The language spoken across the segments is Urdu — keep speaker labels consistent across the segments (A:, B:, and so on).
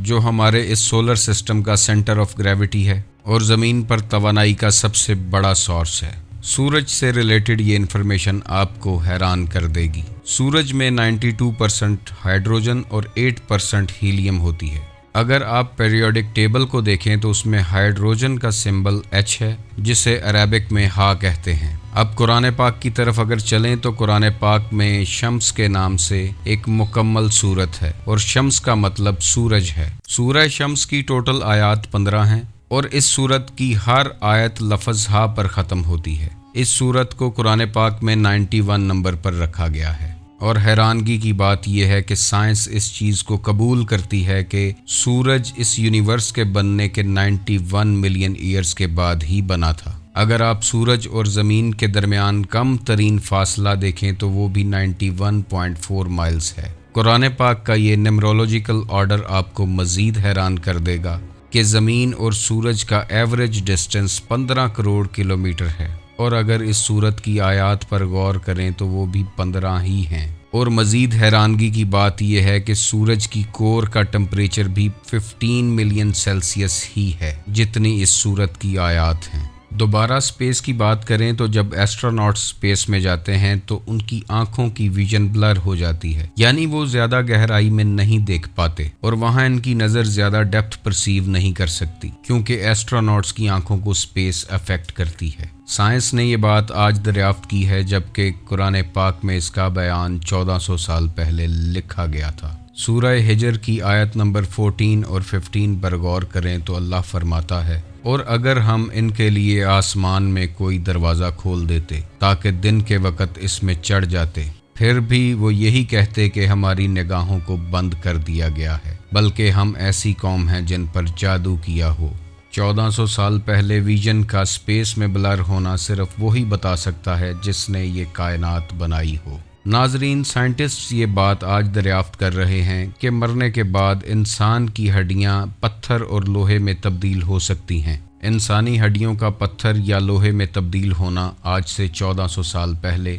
A: جو ہمارے اس سولر سسٹم کا سینٹر آف گریوٹی ہے اور زمین پر توانائی کا سب سے بڑا سورس ہے۔ سورج سے ریلیٹڈ یہ انفارمیشن آپ کو حیران کر دے گی۔ سورج میں 92% ہائیڈروجن اور 8% ہیلیم ہوتی ہے۔ اگر آپ پیریوڈک ٹیبل کو دیکھیں تو اس میں ہائیڈروجن کا سمبل H ہے، جسے عربک میں ہا کہتے ہیں۔ اب قرآن پاک کی طرف اگر چلیں تو قرآن پاک میں شمس کے نام سے ایک مکمل سورت ہے، اور شمس کا مطلب سورج ہے۔ سورہ شمس کی ٹوٹل آیات 15 ہیں، اور اس سورت کی ہر آیت لفظ ہا پر ختم ہوتی ہے۔ اس سورت کو قرآن پاک میں 91 نمبر پر رکھا گیا ہے، اور حیرانگی کی بات یہ ہے کہ سائنس اس چیز کو قبول کرتی ہے کہ سورج اس یونیورس کے بننے کے 91 ملین ایئرز کے بعد ہی بنا تھا۔ اگر آپ سورج اور زمین کے درمیان کم ترین فاصلہ دیکھیں تو وہ بھی 91.4 مائلز ہے۔ قرآن پاک کا یہ نیمرولوجیکل آرڈر آپ کو مزید حیران کر دے گا کہ زمین اور سورج کا ایوریج ڈسٹنس 15 کروڑ کلومیٹر ہے، اور اگر اس سورت کی آیات پر غور کریں تو وہ بھی 15 ہی ہیں۔ اور مزید حیرانگی کی بات یہ ہے کہ سورج کی کور کا ٹمپریچر بھی 15 ملین سیلسیس ہی ہے، جتنی اس سورت کی آیات ہیں۔ دوبارہ سپیس کی بات کریں تو جب ایسٹروناٹس سپیس میں جاتے ہیں تو ان کی آنکھوں کی ویژن بلر ہو جاتی ہے، یعنی وہ زیادہ گہرائی میں نہیں دیکھ پاتے، اور وہاں ان کی نظر زیادہ ڈیپتھ پرسیو نہیں کر سکتی، کیونکہ ایسٹروناٹس کی آنکھوں کو سپیس افیکٹ کرتی ہے۔ سائنس نے یہ بات آج دریافت کی ہے، جبکہ قرآن پاک میں اس کا بیان 1400 سال پہلے لکھا گیا تھا۔ سورہ ہجر کی آیت نمبر 14 اور 15 پر غور کریں تو اللہ فرماتا ہے، اور اگر ہم ان کے لیے آسمان میں کوئی دروازہ کھول دیتے تاکہ دن کے وقت اس میں چڑھ جاتے، پھر بھی وہ یہی کہتے کہ ہماری نگاہوں کو بند کر دیا گیا ہے، بلکہ ہم ایسی قوم ہیں جن پر جادو کیا ہو۔ 1400 سال پہلے ویژن کا سپیس میں بلر ہونا صرف وہی بتا سکتا ہے جس نے یہ کائنات بنائی ہو۔ ناظرین، سائنٹسٹ یہ بات آج دریافت کر رہے ہیں کہ مرنے کے بعد انسان کی ہڈیاں پتھر اور لوہے میں تبدیل ہو سکتی ہیں۔ انسانی ہڈیوں کا پتھر یا لوہے میں تبدیل ہونا آج سے 1400 سال پہلے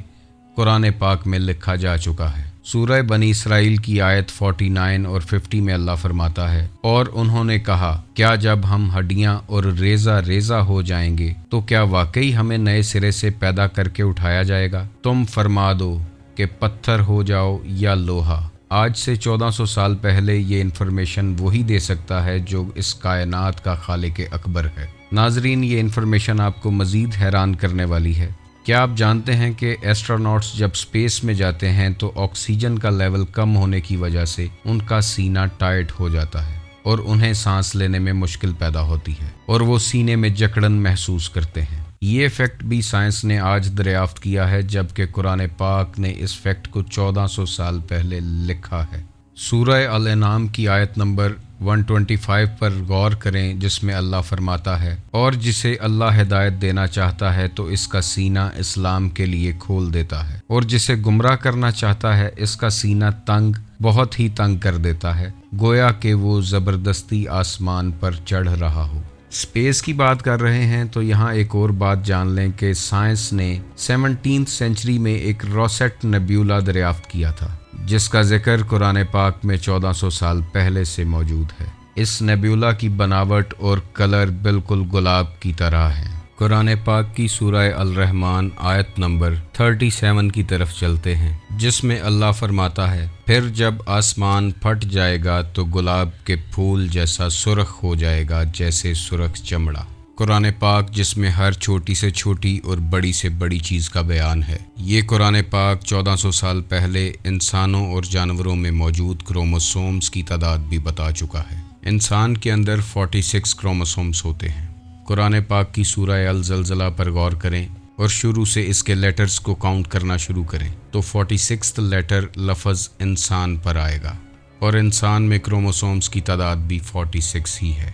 A: قرآن پاک میں لکھا جا چکا ہے۔ سورہ بنی اسرائیل کی آیت 49 اور 50 میں اللہ فرماتا ہے، اور انہوں نے کہا، کیا جب ہم ہڈیاں اور ریزہ ریزہ ہو جائیں گے تو کیا واقعی ہمیں نئے سرے سے پیدا کر کے اٹھایا جائے گا؟ تم فرما دو کہ پتھر ہو جاؤ یا لوہا۔ آج سے 1400 سال پہلے یہ انفارمیشن وہی دے سکتا ہے جو اس کائنات کا خالق اکبر ہے۔ ناظرین، یہ انفارمیشن آپ کو مزید حیران کرنے والی ہے۔ کیا آپ جانتے ہیں کہ ایسٹروناٹس جب سپیس میں جاتے ہیں تو آکسیجن کا لیول کم ہونے کی وجہ سے ان کا سینہ ٹائٹ ہو جاتا ہے، اور انہیں سانس لینے میں مشکل پیدا ہوتی ہے، اور وہ سینے میں جکڑن محسوس کرتے ہیں۔ یہ فیکٹ بھی سائنس نے آج دریافت کیا ہے، جبکہ قرآن پاک نے اس فیکٹ کو 1400 سال پہلے لکھا ہے۔ سورہ الانعام کی آیت نمبر 125 پر غور کریں، جس میں اللہ فرماتا ہے، اور جسے اللہ ہدایت دینا چاہتا ہے تو اس کا سینہ اسلام کے لیے کھول دیتا ہے، اور جسے گمراہ کرنا چاہتا ہے اس کا سینہ تنگ، بہت ہی تنگ کر دیتا ہے، گویا کہ وہ زبردستی آسمان پر چڑھ رہا ہو۔ سپیس کی بات کر رہے ہیں تو یہاں ایک اور بات جان لیں کہ سائنس نے 17ویں سینچری میں ایک روسیٹ نیبیولا دریافت کیا تھا، جس کا ذکر قرآن پاک میں 1400 سال پہلے سے موجود ہے۔ اس نیبیولا کی بناوٹ اور کلر بالکل گلاب کی طرح ہے۔ قرآن پاک کی سورہ الرحمن آیت نمبر 37 کی طرف چلتے ہیں، جس میں اللہ فرماتا ہے، پھر جب آسمان پھٹ جائے گا تو گلاب کے پھول جیسا سرخ ہو جائے گا، جیسے سرخ چمڑا۔ قرآن پاک جس میں ہر چھوٹی سے چھوٹی اور بڑی سے بڑی چیز کا بیان ہے۔ یہ قرآن پاک 1400 سال پہلے انسانوں اور جانوروں میں موجود کروموسومز کی تعداد بھی بتا چکا ہے۔ انسان کے اندر 46 کروموسومز ہوتے ہیں۔ قرآن پاک کی سورہ الزلزلہ پر غور کریں اور شروع سے اس کے لیٹرز کو کاؤنٹ کرنا شروع کریں تو 46 لیٹر لفظ انسان پر آئے گا، اور انسان میں کروموسومز کی تعداد بھی 46 ہی ہے۔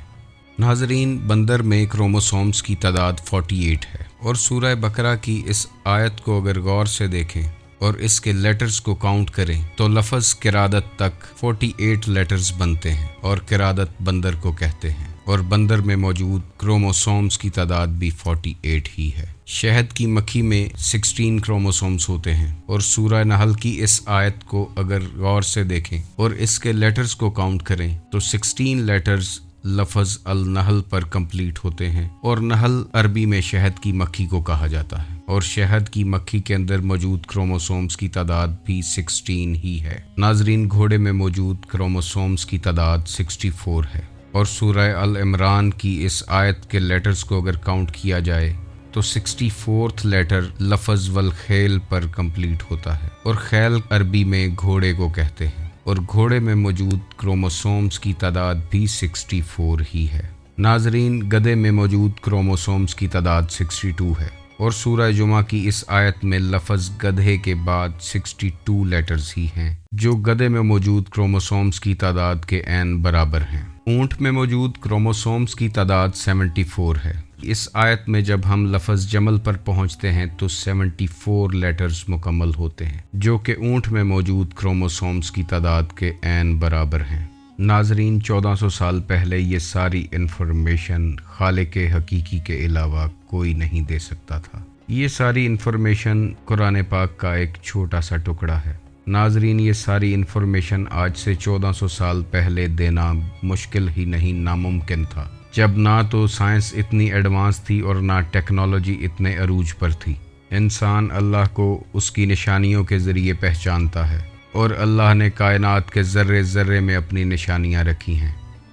A: ناظرین، بندر میں کروموسومز کی تعداد 48 ہے، اور سورہ بقرہ کی اس آیت کو اگر غور سے دیکھیں اور اس کے لیٹرز کو کاؤنٹ کریں تو لفظ قرادت تک 48 لیٹرز بنتے ہیں، اور قرادت بندر کو کہتے ہیں، اور بندر میں موجود کروموسومز کی تعداد بھی 48 ہی ہے۔ شہد کی مکھی میں 16 کروموسومز ہوتے ہیں، اور سورہ نحل کی اس آیت کو اگر غور سے دیکھیں اور اس کے لیٹرز کو کاؤنٹ کریں تو 16 لیٹرز لفظ النحل پر کمپلیٹ ہوتے ہیں، اور نحل عربی میں شہد کی مکھی کو کہا جاتا ہے، اور شہد کی مکھی کے اندر موجود کروموسومز کی تعداد بھی 16 ہی ہے۔ ناظرین، گھوڑے میں موجود کروموسومز کی تعداد 64 ہے، اور سورہ العمران کی اس آیت کے لیٹرز کو اگر کاؤنٹ کیا جائے تو 64 لیٹر لفظ والخیل پر کمپلیٹ ہوتا ہے، اور خیل عربی میں گھوڑے کو کہتے ہیں، اور گھوڑے میں موجود کروموسومز کی تعداد بھی 64 ہی ہے۔ ناظرین، گدھے میں موجود کروموسومز کی تعداد 62 ہے، اور سورہ جمعہ کی اس آیت میں لفظ گدھے کے بعد 62 لیٹرز ہی ہیں، جو گدھے میں موجود کروموسومز کی تعداد کے عین برابر ہیں۔ اونٹ میں موجود کروموسومز کی تعداد 74 ہے۔ اس آیت میں جب ہم لفظ جمل پر پہنچتے ہیں تو 74 لیٹرز مکمل ہوتے ہیں، جو کہ اونٹ میں موجود کروموسومز کی تعداد کے عین برابر ہیں۔ ناظرین، 1400 سال پہلے یہ ساری انفارمیشن خالق حقیقی کے علاوہ کوئی نہیں دے سکتا تھا۔ یہ ساری انفارمیشن قرآن پاک کا ایک چھوٹا سا ٹکڑا ہے۔ ناظرین، یہ ساری انفارمیشن آج سے 1400 سال پہلے دینا مشکل ہی نہیں، ناممکن تھا، جب نہ تو سائنس اتنی ایڈوانس تھی اور نہ ٹیکنالوجی اتنے عروج پر تھی۔ انسان اللہ کو اس کی نشانیوں کے ذریعے پہچانتا ہے، اور اللہ نے کائنات کے ذرے ذرے میں اپنی نشانیاں رکھی ہیں۔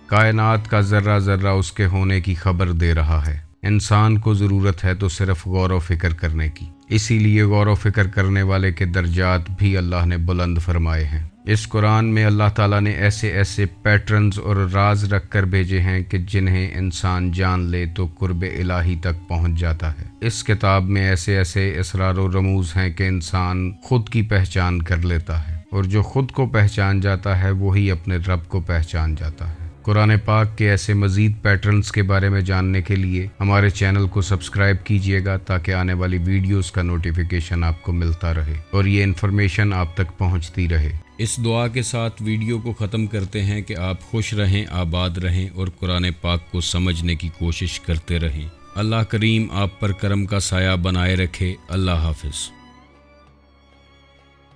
A: کائنات کا ذرہ ذرہ اس کے ہونے کی خبر دے رہا ہے۔ انسان کو ضرورت ہے تو صرف غور و فکر کرنے کی، اسی لیے غور و فکر کرنے والے کے درجات بھی اللہ نے بلند فرمائے ہیں۔ اس قرآن میں اللہ تعالیٰ نے ایسے ایسے پیٹرنز اور راز رکھ کر بھیجے ہیں کہ جنہیں انسان جان لے تو قرب الہی تک پہنچ جاتا ہے۔ اس کتاب میں ایسے ایسے اسرار و رموز ہیں کہ انسان خود کی پہچان کر لیتا ہے، اور جو خود کو پہچان جاتا ہے وہی اپنے رب کو پہچان جاتا ہے۔ قرآن پاک کے ایسے مزید پیٹرنز کے بارے میں جاننے کے لیے ہمارے چینل کو سبسکرائب کیجیے گا، تاکہ آنے والی ویڈیوز کا نوٹیفیکیشن آپ کو ملتا رہے اور یہ انفارمیشن آپ تک پہنچتی رہے۔ اس دعا کے ساتھ ویڈیو کو ختم کرتے ہیں کہ آپ خوش رہیں، آباد رہیں، اور قرآن پاک کو سمجھنے کی کوشش کرتے رہیں۔ اللہ کریم آپ پر کرم کا سایہ بنائے رکھے۔ اللہ حافظ۔